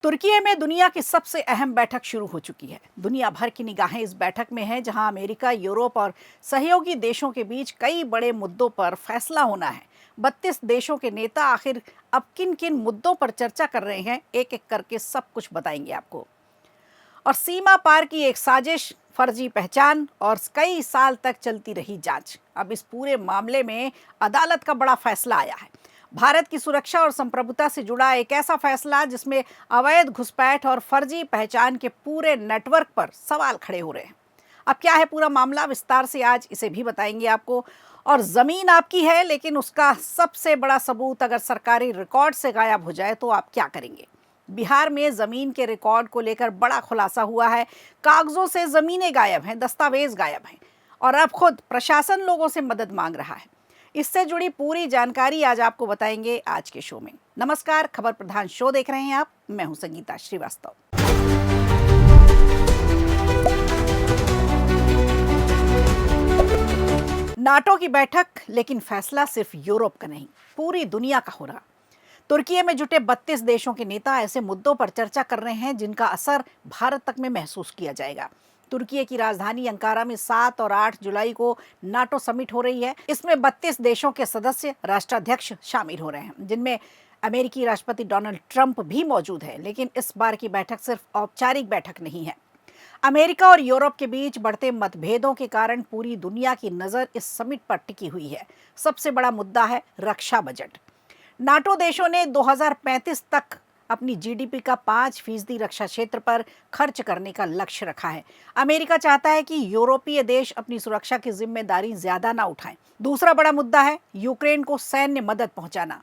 तुर्की में दुनिया की सबसे अहम बैठक शुरू हो चुकी है। दुनिया भर की निगाहें इस बैठक में हैं, जहां अमेरिका, यूरोप और सहयोगी देशों के बीच कई बड़े मुद्दों पर फैसला होना है। 32 देशों के नेता आखिर अब किन किन मुद्दों पर चर्चा कर रहे हैं, एक एक करके सब कुछ बताएंगे आपको। और सीमा पार की एक साजिश, फर्जी पहचान और कई साल तक चलती रही जांच। अब इस पूरे मामले में अदालत का बड़ा फैसला आया है। भारत की सुरक्षा और संप्रभुता से जुड़ा एक ऐसा फैसला जिसमें अवैध घुसपैठ और फर्जी पहचान के पूरे नेटवर्क पर सवाल खड़े हो रहे हैं। अब क्या है पूरा मामला, विस्तार से आज इसे भी बताएंगे आपको। और जमीन आपकी है, लेकिन उसका सबसे बड़ा सबूत अगर सरकारी रिकॉर्ड से गायब हो जाए तो आप क्या करेंगे। बिहार में जमीन के रिकॉर्ड को लेकर बड़ा खुलासा हुआ है। कागजों से जमीनें गायब हैं, दस्तावेज गायब हैं और अब खुद प्रशासन लोगों से मदद मांग रहा है। इससे जुड़ी पूरी जानकारी आज आपको बताएंगे आज के शो में। नमस्कार, खबर प्रधान शो देख रहे हैं आप। मैं हूं संगीता श्रीवास्तव। नाटो की बैठक, लेकिन फैसला सिर्फ यूरोप का नहीं, पूरी दुनिया का हो रहा। तुर्की में जुटे 32 देशों के नेता ऐसे मुद्दों पर चर्चा कर रहे हैं जिनका असर भारत तक में महसूस किया जाएगा। तुर्की की राजधानी अंकारा में 7 और 8 जुलाई को नाटो समिट हो रही है। इसमें 32 देशों के सदस्य राष्ट्राध्यक्ष शामिल हो रहे हैं, जिनमें अमेरिकी राष्ट्रपति डोनाल्ड ट्रंप भी मौजूद है। लेकिन इस बार की बैठक सिर्फ औपचारिक बैठक नहीं है। अमेरिका और यूरोप के बीच बढ़ते मतभेदों के कारण पूरी दुनिया की नज़र इस समिट पर टिकी हुई है। सबसे बड़ा मुद्दा है रक्षा बजट। नाटो देशों ने 2035 तक अपनी जीडीपी का 5% रक्षा क्षेत्र पर खर्च करने का लक्ष्य रखा है। अमेरिका चाहता है कि यूरोपीय देश अपनी सुरक्षा की जिम्मेदारी ज्यादा ना उठाएं। दूसरा बड़ा मुद्दा है यूक्रेन को सैन्य मदद पहुंचाना।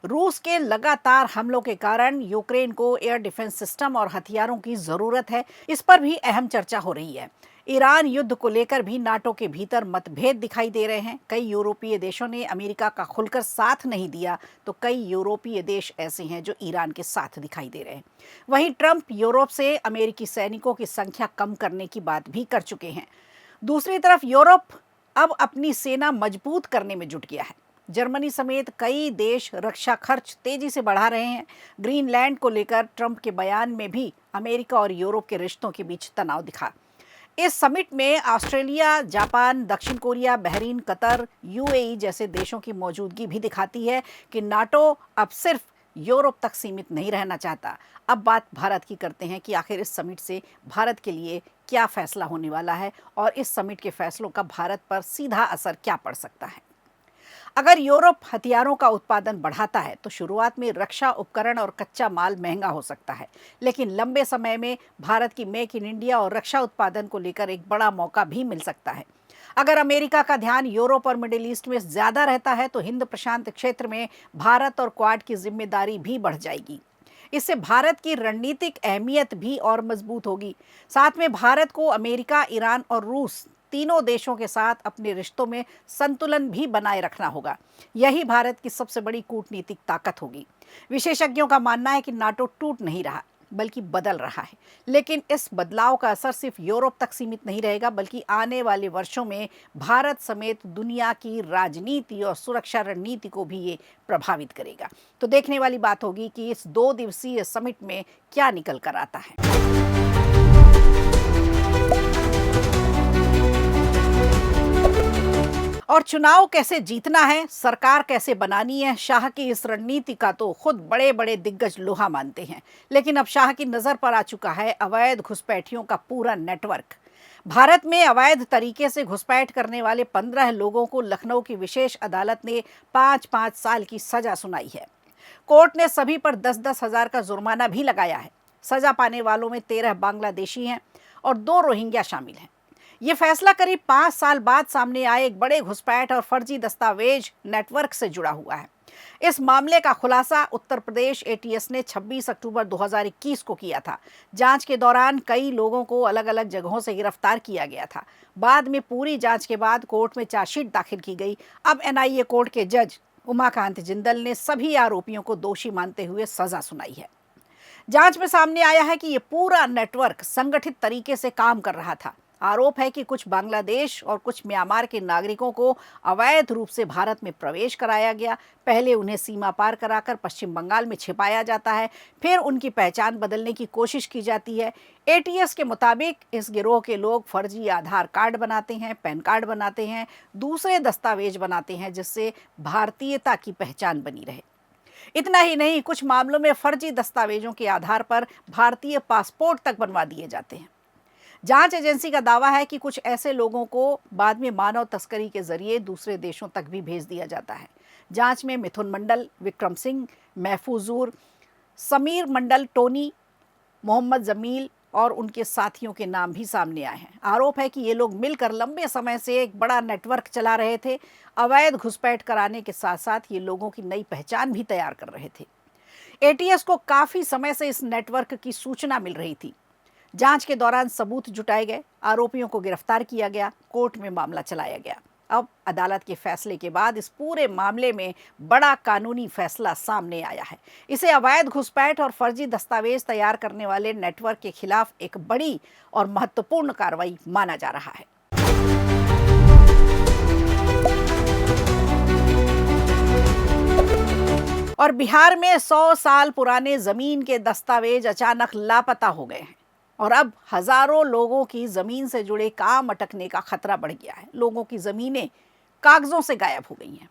रूस के लगातार हमलों के कारण यूक्रेन को एयर डिफेंस सिस्टम और हथियारों की जरूरत है। इस पर भी अहम चर्चा हो रही है। ईरान युद्ध को लेकर भी नाटो के भीतर मतभेद दिखाई दे रहे हैं। कई यूरोपीय देशों ने अमेरिका का खुलकर साथ नहीं दिया, तो कई यूरोपीय देश ऐसे हैं जो ईरान के साथ दिखाई दे रहे हैं। वहीं ट्रंप यूरोप से अमेरिकी सैनिकों की संख्या कम करने की बात भी कर चुके हैं। दूसरी तरफ यूरोप अब अपनी सेना मजबूत करने में जुट गया है। जर्मनी समेत कई देश रक्षा खर्च तेजी से बढ़ा रहे हैं। ग्रीनलैंड को लेकर ट्रंप के बयान में भी अमेरिका और यूरोप के रिश्तों के बीच तनाव दिखा। इस समिट में ऑस्ट्रेलिया, जापान, दक्षिण कोरिया, बहरीन, कतर, यूएई जैसे देशों की मौजूदगी भी दिखाती है कि नाटो अब सिर्फ यूरोप तक सीमित नहीं रहना चाहता। अब बात भारत की करते हैं कि आखिर इस समिट से भारत के लिए क्या फैसला होने वाला है और इस समिट के फैसलों का भारत पर सीधा असर क्या पड़ सकता है। अगर यूरोप हथियारों का उत्पादन बढ़ाता है तो शुरुआत में रक्षा उपकरण और कच्चा माल महंगा हो सकता है, लेकिन लंबे समय में भारत की मेक इन इंडिया और रक्षा उत्पादन को लेकर एक बड़ा मौका भी मिल सकता है। अगर अमेरिका का ध्यान यूरोप और मिडिल ईस्ट में ज्यादा रहता है तो हिंद प्रशांत क्षेत्र में भारत और क्वाड की जिम्मेदारी भी बढ़ जाएगी। इससे भारत की रणनीतिक अहमियत भी और मजबूत होगी। साथ में भारत को अमेरिका, ईरान और रूस तीनों देशों के साथ अपने रिश्तों में संतुलन भी बनाए रखना होगा। यही भारत की सबसे बड़ी कूटनीतिक ताकत होगी। विशेषज्ञों का मानना है कि नाटो टूट नहीं रहा, बल्कि बदल रहा है। लेकिन इस बदलाव का असर सिर्फ यूरोप तक सीमित नहीं रहेगा, बल्कि आने वाले वर्षों में भारत समेत दुनिया की राजनीति और सुरक्षा रणनीति को भी ये प्रभावित करेगा। तो देखने वाली बात होगी कि इस 2 दिवसीय समिट में क्या निकल कर आता है। और चुनाव कैसे जीतना है, सरकार कैसे बनानी है, शाह की इस रणनीति का तो खुद बड़े बड़े दिग्गज लोहा मानते हैं। लेकिन अब शाह की नजर पर आ चुका है अवैध घुसपैठियों का पूरा नेटवर्क। भारत में अवैध तरीके से घुसपैठ करने वाले 15 लोगों को लखनऊ की विशेष अदालत ने 5-5 साल की सजा सुनाई है। कोर्ट ने सभी पर 10-10 हजार का जुर्माना भी लगाया है। सजा पाने वालों में 13 बांग्लादेशी हैं और 2 रोहिंग्या शामिल हैं। ये फैसला करीब 5 साल बाद सामने आए एक बड़े घुसपैठ और फर्जी दस्तावेज नेटवर्क से जुड़ा हुआ है। इस मामले का खुलासा उत्तर प्रदेश एटीएस ने 26 अक्टूबर 2021 को किया था। जांच के दौरान कई लोगों को अलग अलग जगहों से गिरफ्तार किया गया था। बाद में पूरी जांच के बाद कोर्ट में चार्जशीट दाखिल की गई। अब एनआईए कोर्ट के जज उमाकांत जिंदल ने सभी आरोपियों को दोषी मानते हुए सजा सुनाई है। जांच में सामने आया है कि ये पूरा नेटवर्क संगठित तरीके से काम कर रहा था। आरोप है कि कुछ बांग्लादेश और कुछ म्यांमार के नागरिकों को अवैध रूप से भारत में प्रवेश कराया गया। पहले उन्हें सीमा पार कराकर पश्चिम बंगाल में छिपाया जाता है, फिर उनकी पहचान बदलने की कोशिश की जाती है। एटीएस के मुताबिक इस गिरोह के लोग फर्जी आधार कार्ड बनाते हैं, पैन कार्ड बनाते हैं, दूसरे दस्तावेज बनाते हैं जिससे भारतीयता की पहचान बनी रहे। इतना ही नहीं, कुछ मामलों में फर्जी दस्तावेजों के आधार पर भारतीय पासपोर्ट तक बनवा दिए जाते हैं। जांच एजेंसी का दावा है कि कुछ ऐसे लोगों को बाद में मानव तस्करी के जरिए दूसरे देशों तक भी भेज दिया जाता है। जांच में मिथुन मंडल, विक्रम सिंह, महफूजुर, समीर मंडल, टोनी, मोहम्मद जमील और उनके साथियों के नाम भी सामने आए हैं। आरोप है कि ये लोग मिलकर लंबे समय से एक बड़ा नेटवर्क चला रहे थे। अवैध घुसपैठ कराने के साथ साथ ये लोगों की नई पहचान भी तैयार कर रहे थे। एटीएस को काफी समय से इस नेटवर्क की सूचना मिल रही थी। जांच के दौरान सबूत जुटाए गए, आरोपियों को गिरफ्तार किया गया, कोर्ट में मामला चलाया गया। अब अदालत के फैसले के बाद इस पूरे मामले में बड़ा कानूनी फैसला सामने आया है। इसे अवैध घुसपैठ और फर्जी दस्तावेज तैयार करने वाले नेटवर्क के खिलाफ एक बड़ी और महत्वपूर्ण कार्रवाई माना जा रहा है। और बिहार में 100 साल पुराने जमीन के दस्तावेज अचानक लापता हो गए हैं और अब हजारों लोगों की जमीन से जुड़े काम अटकने का खतरा बढ़ गया है। लोगों की जमीनें कागजों से गायब हो गई हैं।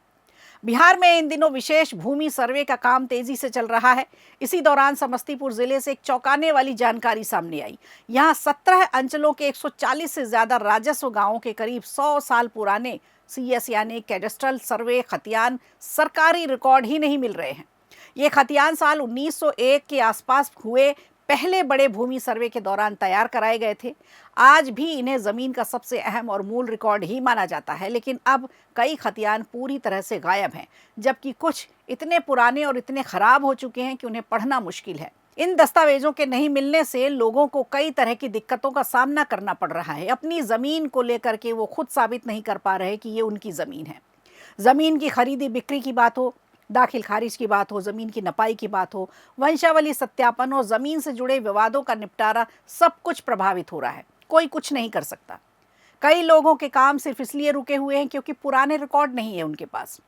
बिहार में इन दिनों विशेष भूमि सर्वे का काम तेजी से चल रहा है। इसी दौरान समस्तीपुर जिले से एक चौंकाने वाली जानकारी सामने आई। यहाँ 17 अंचलों के 140 से ज्यादा राजस्व गांवों के करीब 100 साल पुराने CS यानी कैडेस्ट्रल सर्वे खतियान सरकारी रिकॉर्ड ही नहीं मिल रहे हैं। ये खतियान साल 1901 के आसपास हुए पहले बड़े भूमि सर्वे के दौरान तैयार कराए गए थे। आज भी इन्हें जमीन का सबसे अहम और मूल रिकॉर्ड ही माना जाता है, लेकिन अब कई खतियान पूरी तरह से गायब हैं, जबकि कुछ इतने पुराने और इतने खराब हो चुके हैं कि उन्हें पढ़ना मुश्किल है। इन दस्तावेजों के नहीं मिलने से लोगों को कई तरह की दिक्कतों का सामना करना पड़ रहा है। अपनी जमीन को लेकर के वो खुद साबित नहीं कर पा रहे कि ये उनकी जमीन है। जमीन की खरीदी बिक्री की बात हो, दाखिल खारिज की बात हो, जमीन की नपाई की बात हो, वंशावली सत्यापन और जमीन से जुड़े विवादों का निपटारा, सब कुछ प्रभावित हो रहा है। कोई कुछ नहीं कर सकता। कई लोगों के काम सिर्फ इसलिए रुके हुए हैं क्योंकि पुराने रिकॉर्ड नहीं है उनके पास।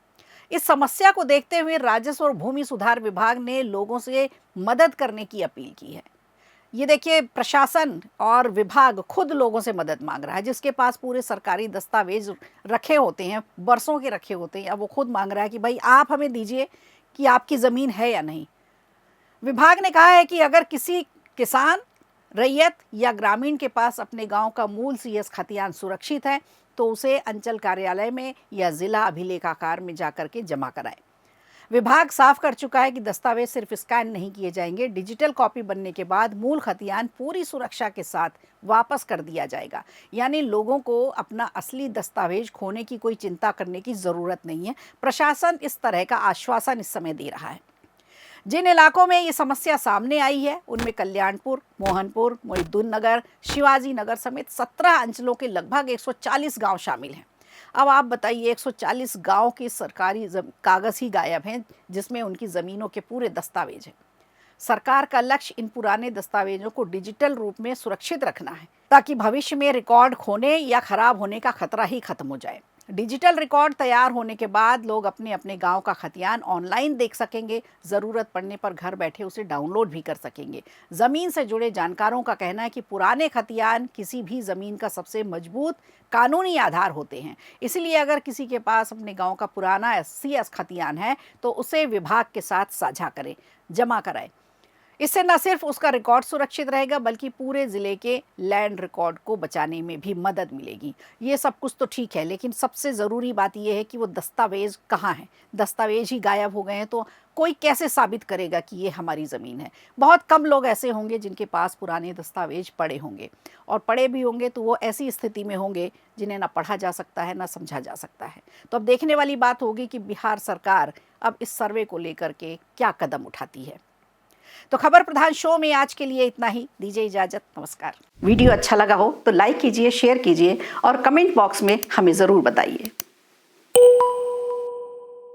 इस समस्या को देखते हुए राजस्व और भूमि सुधार विभाग ने लोगों से मदद करने की अपील की है। ये देखिए, प्रशासन और विभाग खुद लोगों से मदद मांग रहा है। जिसके पास पूरे सरकारी दस्तावेज रखे होते हैं, बरसों के रखे होते हैं, अब वो खुद मांग रहा है कि भाई आप हमें दीजिए कि आपकी ज़मीन है या नहीं। विभाग ने कहा है कि अगर किसी किसान, रैयत या ग्रामीण के पास अपने गांव का मूल CS खतियान सुरक्षित है तो उसे अंचल कार्यालय में या जिला अभिलेखागार में जाकर के जमा कराए। विभाग साफ कर चुका है कि दस्तावेज सिर्फ स्कैन नहीं किए जाएंगे, डिजिटल कॉपी बनने के बाद मूल खतियान पूरी सुरक्षा के साथ वापस कर दिया जाएगा। यानी लोगों को अपना असली दस्तावेज खोने की कोई चिंता करने की ज़रूरत नहीं है। प्रशासन इस तरह का आश्वासन इस समय दे रहा है। जिन इलाकों में ये समस्या सामने आई है उनमें कल्याणपुर, मोहनपुर, मोहिउद्दीन नगर, शिवाजी नगर समेत 17 अंचलों के लगभग 140 गाँव शामिल हैं। अब आप बताइए, 140 गांव के सरकारी कागज ही गायब हैं जिसमें उनकी ज़मीनों के पूरे दस्तावेज हैं। सरकार का लक्ष्य इन पुराने दस्तावेजों को डिजिटल रूप में सुरक्षित रखना है ताकि भविष्य में रिकॉर्ड खोने या खराब होने का खतरा ही खत्म हो जाए। डिजिटल रिकॉर्ड तैयार होने के बाद लोग अपने अपने गांव का खतियान ऑनलाइन देख सकेंगे, ज़रूरत पड़ने पर घर बैठे उसे डाउनलोड भी कर सकेंगे। ज़मीन से जुड़े जानकारों का कहना है कि पुराने खतियान किसी भी ज़मीन का सबसे मजबूत कानूनी आधार होते हैं। इसलिए अगर किसी के पास अपने गांव का पुराना CS खतियान है तो उसे विभाग के साथ साझा करें, जमा कराएं। इससे न सिर्फ उसका रिकॉर्ड सुरक्षित रहेगा बल्कि पूरे ज़िले के लैंड रिकॉर्ड को बचाने में भी मदद मिलेगी। ये सब कुछ तो ठीक है, लेकिन सबसे ज़रूरी बात यह है कि वो दस्तावेज कहाँ हैं। दस्तावेज ही गायब हो गए हैं तो कोई कैसे साबित करेगा कि ये हमारी ज़मीन है। बहुत कम लोग ऐसे होंगे जिनके पास पुराने दस्तावेज पड़े होंगे, और पड़े भी होंगे तो वो ऐसी स्थिति में होंगे जिन्हें ना पढ़ा जा सकता है ना समझा जा सकता है। तो अब देखने वाली बात होगी कि बिहार सरकार अब इस सर्वे को लेकर के क्या कदम उठाती है। तो खबर प्रधान शो में आज के लिए इतना ही। दीजिए इजाजत, नमस्कार। वीडियो अच्छा लगा हो तो लाइक कीजिए, शेयर कीजिए और कमेंट बॉक्स में हमें ज़रूर बताइए।